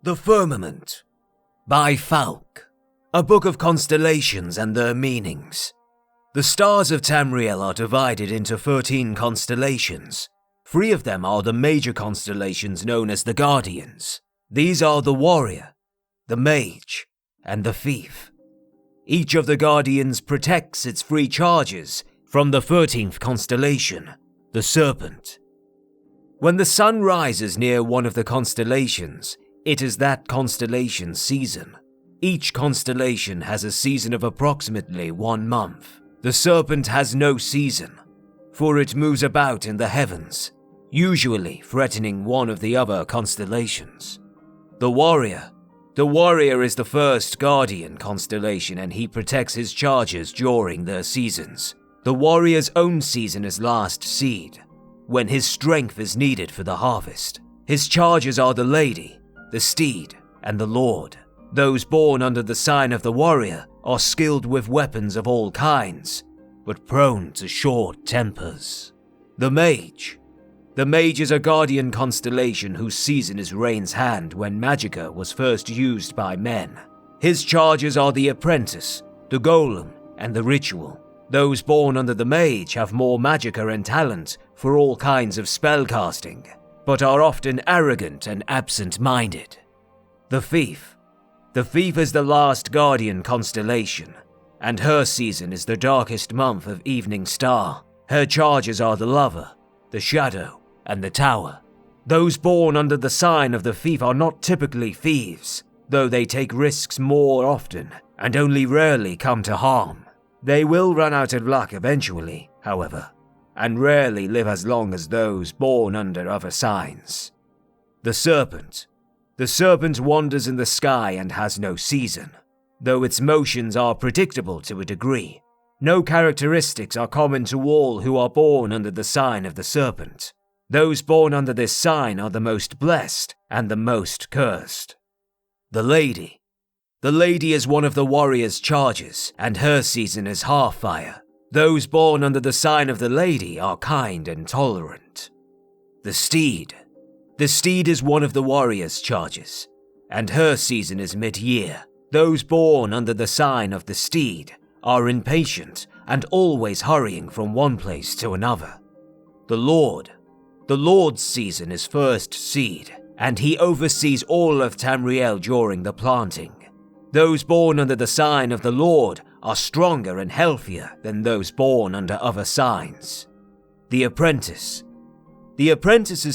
The Firmament by Falk, a book of constellations and their meanings. The Stars of Tamriel are divided into 13 constellations. 3 of them are the major constellations known as the Guardians. These are the Warrior, the Mage, and the Thief. Each of the Guardians protects its 3 charges from the 13th constellation, the Serpent. When the sun rises near one of the constellations, it is that constellation's season. Each constellation has a season of approximately 1 month. The Serpent has no season, for it moves about in the heavens, usually threatening one of the other constellations. The Warrior is the first Guardian constellation, and he protects his charges during their seasons. The Warrior's own season is last seed, when his strength is needed for the harvest. His charges are the Lady, the Steed, and the Lord. Those born under the sign of the Warrior are skilled with weapons of all kinds, but prone to short tempers. The Mage is a Guardian constellation whose season is Rain's Hand when Magicka was first used by men. His charges are the Apprentice, the Golem, and the Ritual. Those born under the Mage have more Magicka and talent for all kinds of spellcasting, but are often arrogant and absent-minded. The Thief is the last Guardian constellation, and her season is the darkest month of Evening Star. Her charges are the Lover, the Shadow, and the Tower. Those born under the sign of the Thief are not typically thieves, though they take risks more often and only rarely come to harm. They will run out of luck eventually, however, and rarely live as long as those born under other signs. The Serpent wanders in the sky and has no season, though its motions are predictable to a degree. No characteristics are common to all who are born under the sign of the Serpent. Those born under this sign are the most blessed and the most cursed. The Lady is one of the Warrior's charges, and her season is Half-Fire. Those born under the sign of the Lady are kind and tolerant. The Steed is one of the Warrior's charges, and her season is Mid-Year. Those born under the sign of the Steed are impatient and always hurrying from one place to another. The Lord's season is First Seed, and he oversees all of Tamriel during the planting. Those born under the sign of the Lord are stronger and healthier than those born under other signs. The Apprentice's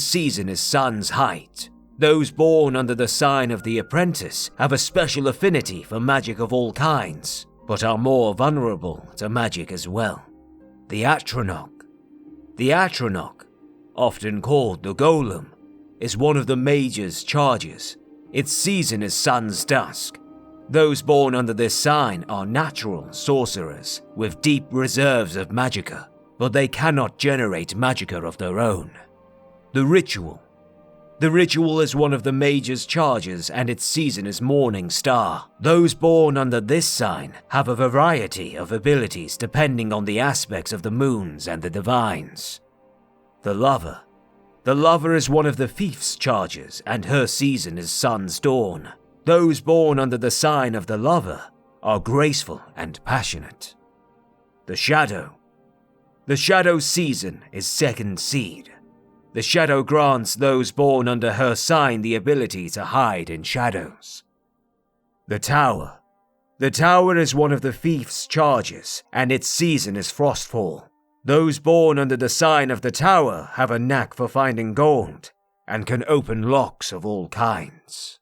season is Sun's Height. Those born under the sign of the Apprentice have a special affinity for magic of all kinds, but are more vulnerable to magic as well. The Atronach, often called the Golem, is one of the Mage's charges. Its season is Sun's Dusk. Those born under this sign are natural sorcerers with deep reserves of magicka, but they cannot generate magicka of their own. The Ritual is one of the Mage's charges, and its season is Morning Star. Those born under this sign have a variety of abilities depending on the aspects of the moons and the divines. The Lover is one of the Thief's charges, and her season is Sun's Dawn. Those born under the sign of the Lover are graceful and passionate. The Shadow's season is Second Seed. The Shadow grants those born under her sign the ability to hide in shadows. The Tower is one of the Thief's charges, and its season is Frostfall. Those born under the sign of the Tower have a knack for finding gold and can open locks of all kinds.